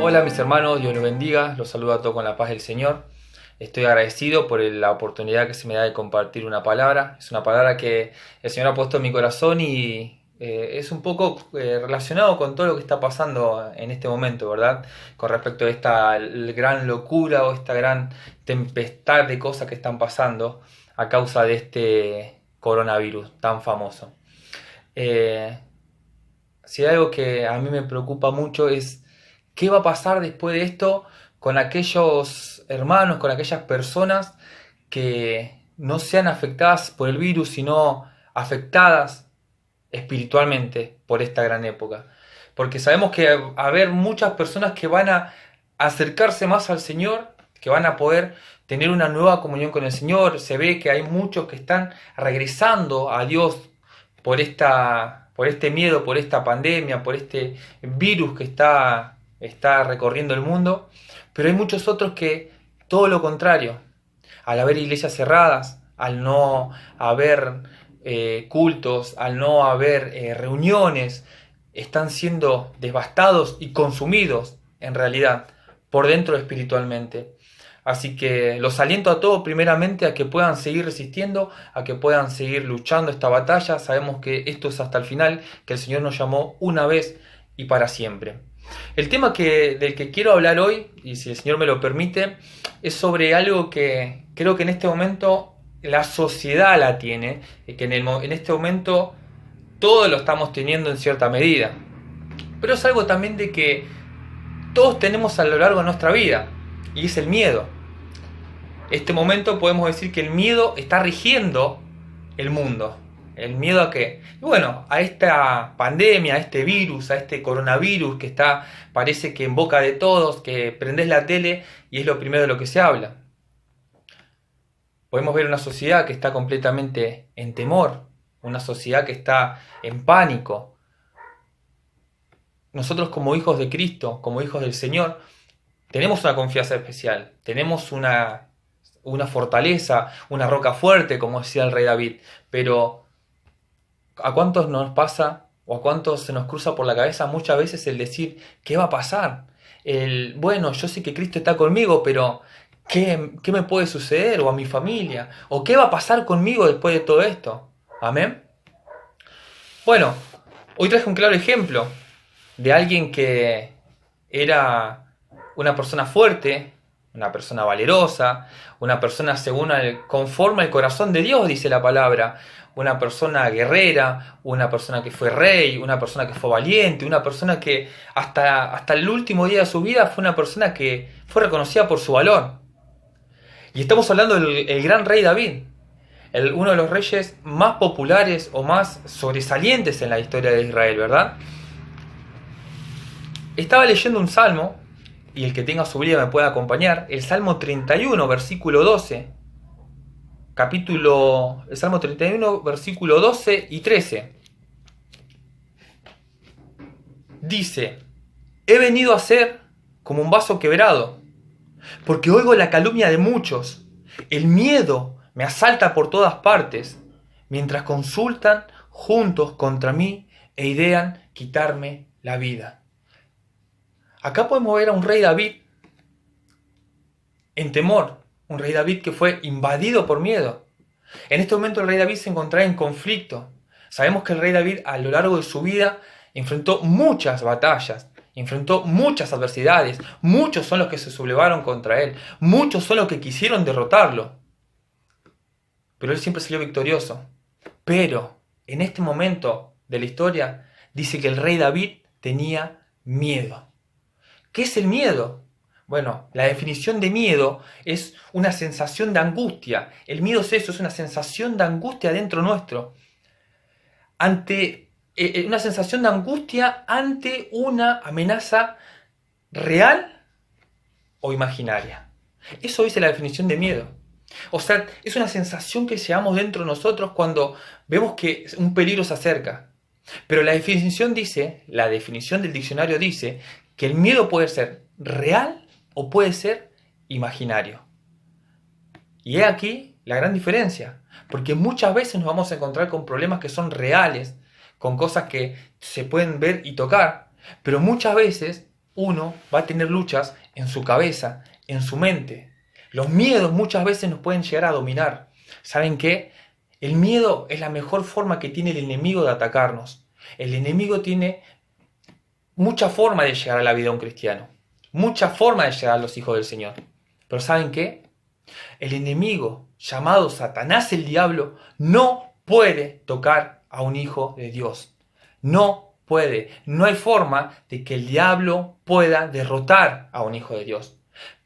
Hola mis hermanos, Dios los bendiga, los saludo a todos con la paz del Señor. Estoy agradecido por la oportunidad que se me da de compartir una palabra. Es una palabra que el Señor ha puesto en mi corazón y es un poco relacionado con todo lo que está pasando en este momento, ¿verdad? Con respecto a esta gran locura o esta gran tempestad de cosas que están pasando a causa de este coronavirus tan famoso. Eh, si hay algo que a mí me preocupa mucho es qué va a pasar después de esto con aquellos hermanos, con aquellas personas que no sean afectadas por el virus, sino afectadas espiritualmente por esta gran época. Porque sabemos que va a haber muchas personas que van a acercarse más al Señor, que van a poder tener una nueva comunión con el Señor. Se ve que hay muchos que están regresando a Dios por este miedo, por esta pandemia, por este virus que está recorriendo el mundo. Pero hay muchos otros que todo lo contrario, al haber iglesias cerradas, al no haber cultos, al no haber reuniones, están siendo devastados y consumidos en realidad por dentro espiritualmente. Así que los aliento a todos primeramente a que puedan seguir resistiendo, a que puedan seguir luchando esta batalla. Sabemos que esto es hasta el final, que el Señor nos llamó una vez y para siempre. El tema del que quiero hablar hoy, y si el Señor me lo permite, es sobre algo que creo que en este momento la sociedad la tiene, y que en este momento todos lo estamos teniendo en cierta medida. Pero es algo también de que todos tenemos a lo largo de nuestra vida, y es el miedo. Este momento podemos decir que el miedo está rigiendo el mundo. ¿El miedo a qué? Bueno, a esta pandemia, a este virus, a este coronavirus que parece que en boca de todos, que prendés la tele y es lo primero de lo que se habla. Podemos ver una sociedad que está completamente en temor, una sociedad que está en pánico. Nosotros como hijos de Cristo, como hijos del Señor, tenemos una confianza especial, tenemos una fortaleza, una roca fuerte, como decía el rey David, pero ¿a cuántos nos pasa o a cuántos se nos cruza por la cabeza muchas veces el decir, ¿qué va a pasar? Bueno, yo sé que Cristo está conmigo, pero ¿qué me puede suceder? O a mi familia, o ¿qué va a pasar conmigo después de todo esto? Amén. Bueno, hoy traje un claro ejemplo de alguien que era una persona fuerte, una persona valerosa, una persona conforme al corazón de Dios, dice la palabra, una persona guerrera, una persona que fue rey, una persona que fue valiente, una persona que hasta el último día de su vida fue una persona que fue reconocida por su valor. Y estamos hablando del gran rey David, uno de los reyes más populares o más sobresalientes en la historia de Israel, ¿verdad? Estaba leyendo un salmo, y el que tenga su Biblia me puede acompañar, el Salmo 31, versículo 12, el Salmo 31, versículo 12 y 13. Dice, he venido a ser como un vaso quebrado, porque oigo la calumnia de muchos, el miedo me asalta por todas partes, mientras consultan juntos contra mí e idean quitarme la vida. Acá podemos ver a un rey David en temor, un rey David que fue invadido por miedo. En este momento el rey David se encontraba en conflicto. Sabemos que el rey David a lo largo de su vida enfrentó muchas batallas, enfrentó muchas adversidades, muchos son los que se sublevaron contra él, muchos son los que quisieron derrotarlo. Pero él siempre salió victorioso. Pero en este momento de la historia dice que el rey David tenía miedo. ¿Qué es el miedo? Bueno, la definición de miedo es una sensación de angustia. El miedo es eso, es una sensación de angustia dentro nuestro. Una sensación de angustia ante una amenaza real o imaginaria. Eso dice la definición de miedo. O sea, es una sensación que llevamos dentro de nosotros cuando vemos que un peligro se acerca. Pero la definición del diccionario dice que el miedo puede ser real o puede ser imaginario. Y he aquí la gran diferencia, porque muchas veces nos vamos a encontrar con problemas que son reales, con cosas que se pueden ver y tocar, pero muchas veces uno va a tener luchas en su cabeza, en su mente. Los miedos muchas veces nos pueden llegar a dominar. ¿Saben qué? El miedo es la mejor forma que tiene el enemigo de atacarnos. El enemigo tiene mucha forma de llegar a la vida de un cristiano, mucha forma de llegar a los hijos del Señor. Pero ¿saben qué? El enemigo, llamado Satanás el diablo, no puede tocar a un hijo de Dios. No puede. No hay forma de que el diablo pueda derrotar a un hijo de Dios.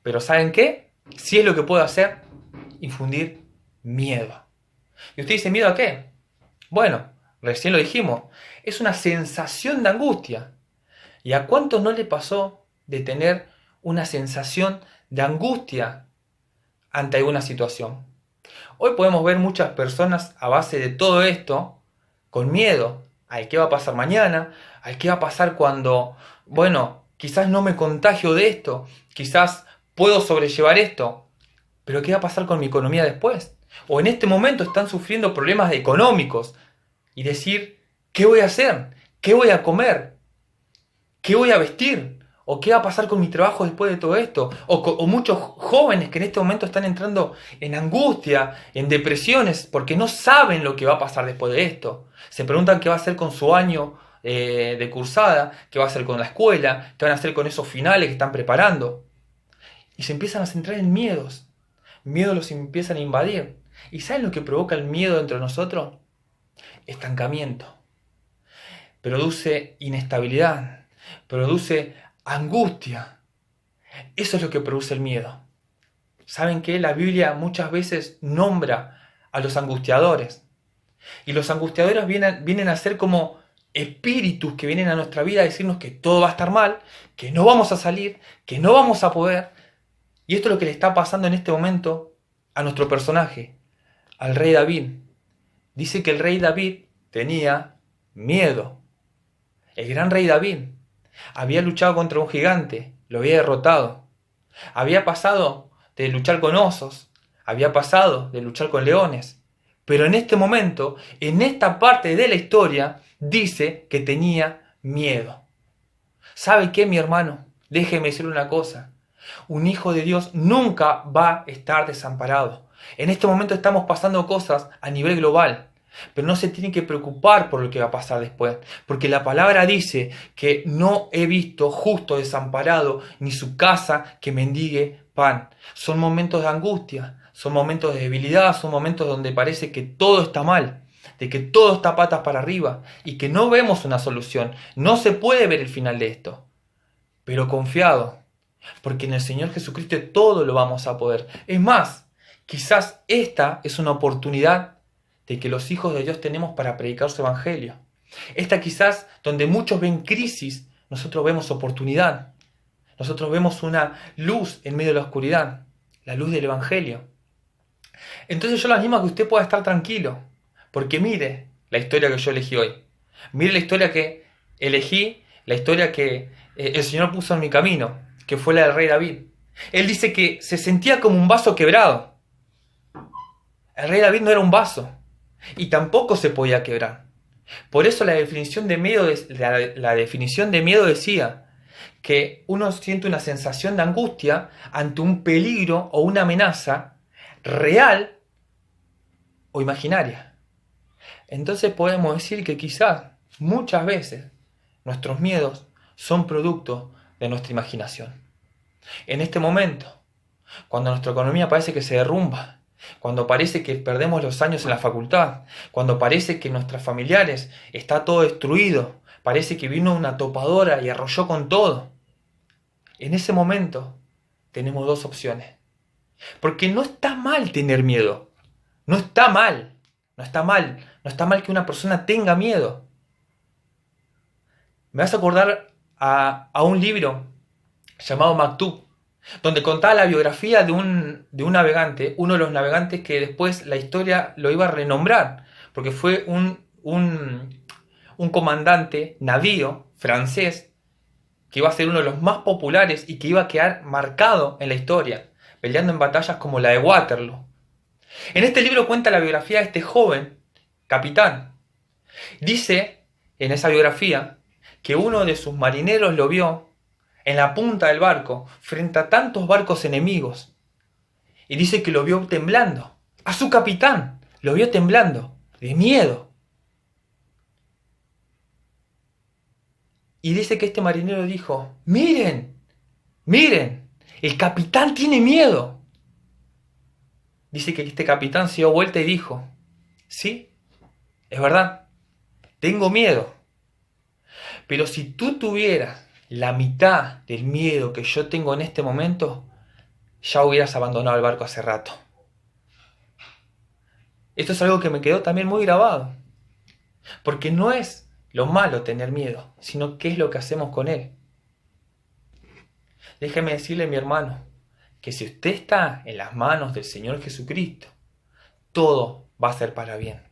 Pero ¿saben qué? Sí es lo que puede hacer, infundir miedo. Y usted dice, ¿miedo a qué? Bueno, recién lo dijimos, es una sensación de angustia. ¿Y a cuántos no le pasó de tener una sensación de angustia ante alguna situación? Hoy podemos ver muchas personas a base de todo esto con miedo al qué va a pasar mañana, al qué va a pasar cuando, bueno, quizás no me contagio de esto, quizás puedo sobrellevar esto, pero ¿qué va a pasar con mi economía después? O en este momento están sufriendo problemas económicos y decir, ¿qué voy a hacer? ¿Qué voy a comer? ¿Qué voy a vestir? ¿O qué va a pasar con mi trabajo después de todo esto? O muchos jóvenes que en este momento están entrando en angustia, en depresiones, porque no saben lo que va a pasar después de esto. Se preguntan qué va a hacer con su año de cursada, qué va a hacer con la escuela, qué van a hacer con esos finales que están preparando. Y se empiezan a centrar en miedos. Miedos los empiezan a invadir. ¿Y saben lo que provoca el miedo dentro de nosotros? Estancamiento. Produce inestabilidad. Produce angustia. Eso es lo que produce el miedo. ¿Saben qué? La Biblia muchas veces nombra a los angustiadores. Y los angustiadores vienen a ser como espíritus que vienen a nuestra vida a decirnos que todo va a estar mal, que no vamos a salir, que no vamos a poder. Y esto es lo que le está pasando en este momento a nuestro personaje, al rey David. Dice que el rey David tenía miedo. El gran rey David había luchado contra un gigante, lo había derrotado. Había pasado de luchar con osos, había pasado de luchar con leones. Pero en este momento, en esta parte de la historia, dice que tenía miedo. ¿Sabe qué, mi hermano? Déjeme decir una cosa. Un hijo de Dios nunca va a estar desamparado. En este momento estamos pasando cosas a nivel global. Pero no se tienen que preocupar por lo que va a pasar después, porque la palabra dice que no he visto justo desamparado ni su casa que mendigue pan. Son momentos de angustia, son momentos de debilidad, son momentos donde parece que todo está mal, de que todo está patas para arriba y que no vemos una solución. No se puede ver el final de esto, pero confiado, porque en el Señor Jesucristo todo lo vamos a poder. Es más, quizás esta es una oportunidad de que los hijos de Dios tenemos para predicar su evangelio. Esta quizás donde muchos ven crisis, nosotros vemos oportunidad. Nosotros vemos una luz en medio de la oscuridad, la luz del evangelio. Entonces yo le animo a que usted pueda estar tranquilo, porque mire la historia que yo elegí hoy. Mire la historia que elegí, la historia que el Señor puso en mi camino, que fue la del rey David. Él dice que se sentía como un vaso quebrado. El rey David no era un vaso. Y tampoco se podía quebrar. Por eso la definición de miedo decía que uno siente una sensación de angustia ante un peligro o una amenaza real o imaginaria. Entonces podemos decir que quizás muchas veces nuestros miedos son producto de nuestra imaginación. En este momento, cuando nuestra economía parece que se derrumba, cuando parece que perdemos los años en la facultad, cuando parece que nuestros familiares está todo destruido, parece que vino una topadora y arrolló con todo. En ese momento tenemos dos opciones. Porque no está mal tener miedo. No está mal. No está mal. No está mal que una persona tenga miedo. Me vas a acordar a un libro llamado Maktub, donde contaba la biografía de un navegante, uno de los navegantes que después la historia lo iba a renombrar, porque fue un comandante navío francés que iba a ser uno de los más populares y que iba a quedar marcado en la historia, peleando en batallas como la de Waterloo. En este libro cuenta la biografía de este joven capitán. Dice en esa biografía que uno de sus marineros lo vio en la punta del barco, frente a tantos barcos enemigos. Y dice que lo vio temblando. A su capitán lo vio temblando, de miedo. Y dice que este marinero dijo, miren, miren, el capitán tiene miedo. Dice que este capitán se dio vuelta y dijo, sí, es verdad, tengo miedo. Pero si tú tuvieras la mitad del miedo que yo tengo en este momento, ya hubieras abandonado el barco hace rato. Esto es algo que me quedó también muy grabado. Porque no es lo malo tener miedo, sino qué es lo que hacemos con él. Déjeme decirle, mi hermano, que si usted está en las manos del Señor Jesucristo, todo va a ser para bien.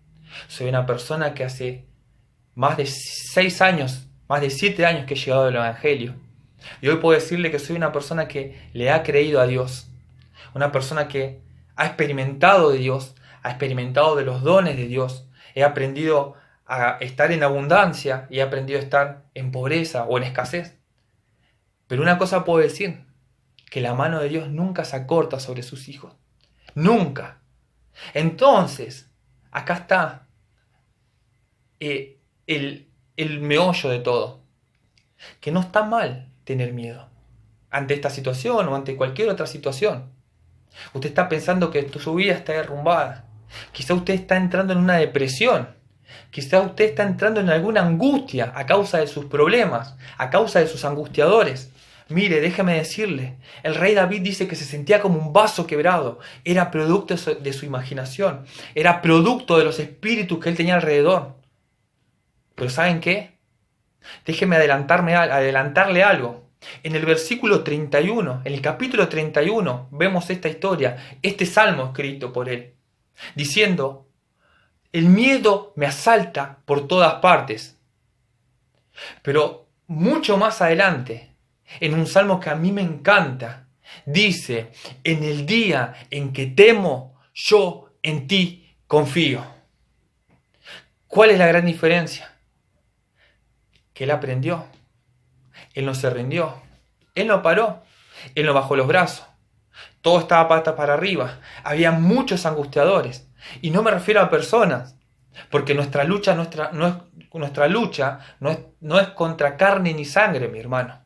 Soy una persona que hace más de 6 años, más de 7 años que he llegado al Evangelio. Y hoy puedo decirle que soy una persona que le ha creído a Dios. Una persona que ha experimentado de Dios, ha experimentado de los dones de Dios. He aprendido a estar en abundancia y he aprendido a estar en pobreza o en escasez. Pero una cosa puedo decir, que la mano de Dios nunca se acorta sobre sus hijos. Nunca. Entonces, acá está el meollo de todo. Que no está mal tener miedo ante esta situación o ante cualquier otra situación. Usted está pensando que su vida está derrumbada. Quizá usted está entrando en una depresión. Quizá usted está entrando en alguna angustia a causa de sus problemas, a causa de sus angustiadores. Mire, déjeme decirle, el rey David dice que se sentía como un vaso quebrado. Era producto de su imaginación. Era producto de los espíritus que él tenía alrededor. Pero ¿saben qué? Déjeme adelantarle algo. En el versículo 31, en el capítulo 31, vemos esta historia, este salmo escrito por él, diciendo, el miedo me asalta por todas partes. Pero mucho más adelante, en un salmo que a mí me encanta, dice, en el día en que temo, yo en ti confío. ¿Cuál es la gran diferencia? Que él aprendió. Él no se rindió. Él no paró. Él no bajó los brazos. Todo estaba patas para arriba. Había muchos angustiadores. Y no me refiero a personas. Porque nuestra lucha no es contra carne ni sangre, mi hermano.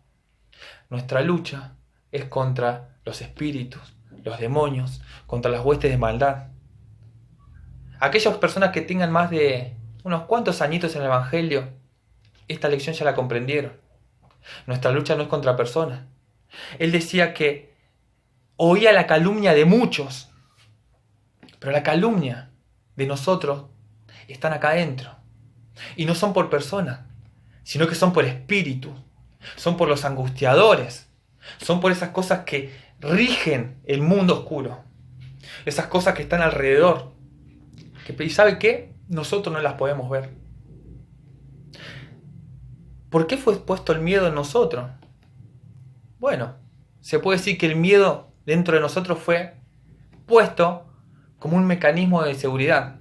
Nuestra lucha es contra los espíritus, los demonios, contra las huestes de maldad. Aquellas personas que tengan más de unos cuantos añitos en el Evangelio, esta lección ya la comprendieron. Nuestra lucha no es contra personas. Él decía que oía la calumnia de muchos, pero la calumnia de nosotros están acá adentro. Y no son por personas, sino que son por espíritus, son por los angustiadores, son por esas cosas que rigen el mundo oscuro, esas cosas que están alrededor. ¿Y sabe qué? Nosotros no las podemos ver. ¿Por qué fue puesto el miedo en nosotros? Bueno, se puede decir que el miedo dentro de nosotros fue puesto como un mecanismo de seguridad.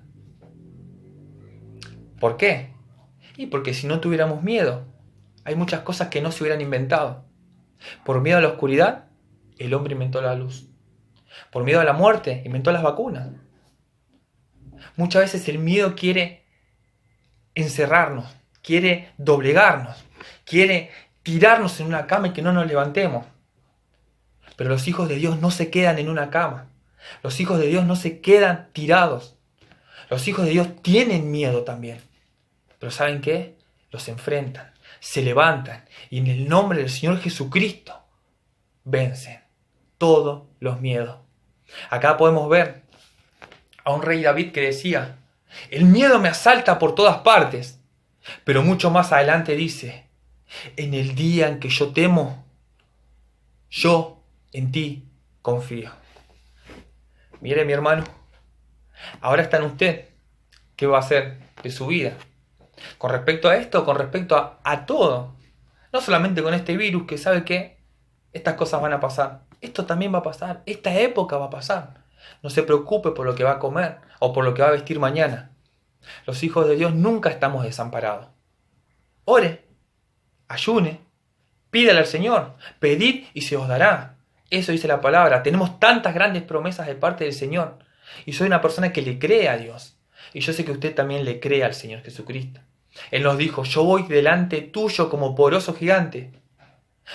¿Por qué? Y porque si no tuviéramos miedo, hay muchas cosas que no se hubieran inventado. Por miedo a la oscuridad, el hombre inventó la luz. Por miedo a la muerte, inventó las vacunas. Muchas veces el miedo quiere encerrarnos, quiere doblegarnos, quiere tirarnos en una cama y que no nos levantemos. Pero los hijos de Dios no se quedan en una cama. Los hijos de Dios no se quedan tirados. Los hijos de Dios tienen miedo también. Pero ¿saben qué? Los enfrentan, se levantan y en el nombre del Señor Jesucristo vencen todos los miedos. Acá podemos ver a un rey David que decía, el miedo me asalta por todas partes. Pero mucho más adelante dice, en el día en que yo temo, yo en ti confío. Mire, mi hermano, ahora está en usted. ¿Qué va a hacer de su vida? Con respecto a esto, con respecto a todo. No solamente con este virus, que sabe que estas cosas van a pasar. Esto también va a pasar. Esta época va a pasar. No se preocupe por lo que va a comer o por lo que va a vestir mañana. Los hijos de Dios nunca estamos desamparados. Ore, ayune, Pídale al Señor, pedid y se os dará. Eso dice la palabra. Tenemos tantas grandes promesas de parte del Señor. Y soy una persona que le cree a Dios. Y yo sé que usted también le cree al Señor Jesucristo. Él nos dijo, yo voy delante tuyo como poderoso gigante.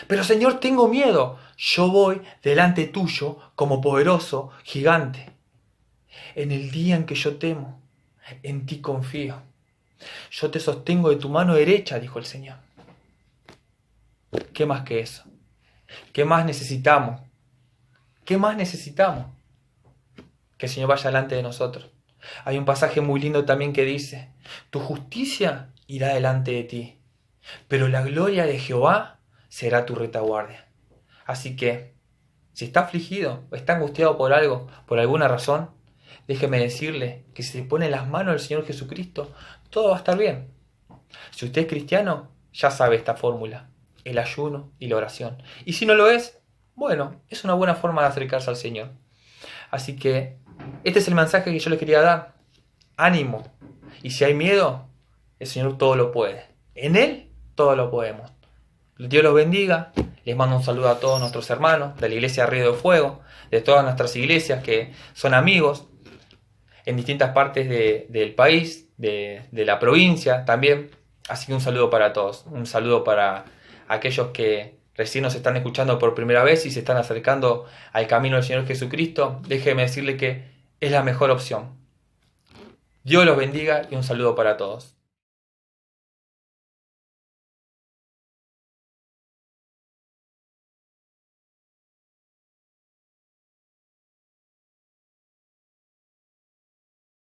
Pero Señor, tengo miedo. Yo voy delante tuyo como poderoso gigante. En el día en que yo temo, en ti confío. Yo te sostengo de tu mano derecha, dijo el Señor. ¿Qué más que eso? ¿Qué más necesitamos? ¿Qué más necesitamos? Que el Señor vaya delante de nosotros. Hay un pasaje muy lindo también que dice, tu justicia irá delante de ti, pero la gloria de Jehová será tu retaguardia. Así que, si está afligido o está angustiado por algo, por alguna razón, déjeme decirle que si se pone en las manos del Señor Jesucristo, todo va a estar bien. Si usted es cristiano, ya sabe esta fórmula, el ayuno y la oración. Y si no lo es, bueno, es una buena forma de acercarse al Señor. Así que, este es el mensaje que yo les quería dar. Ánimo. Y si hay miedo, el Señor todo lo puede. En Él todo lo podemos. Dios los bendiga. Les mando un saludo a todos nuestros hermanos de la iglesia Río de Fuego, de todas nuestras iglesias que son amigos en distintas partes del país, de la provincia también. Así que un saludo para todos. Un saludo para aquellos que recién nos están escuchando por primera vez y se están acercando al camino del Señor Jesucristo. Déjeme decirle que es la mejor opción. Dios los bendiga y un saludo para todos.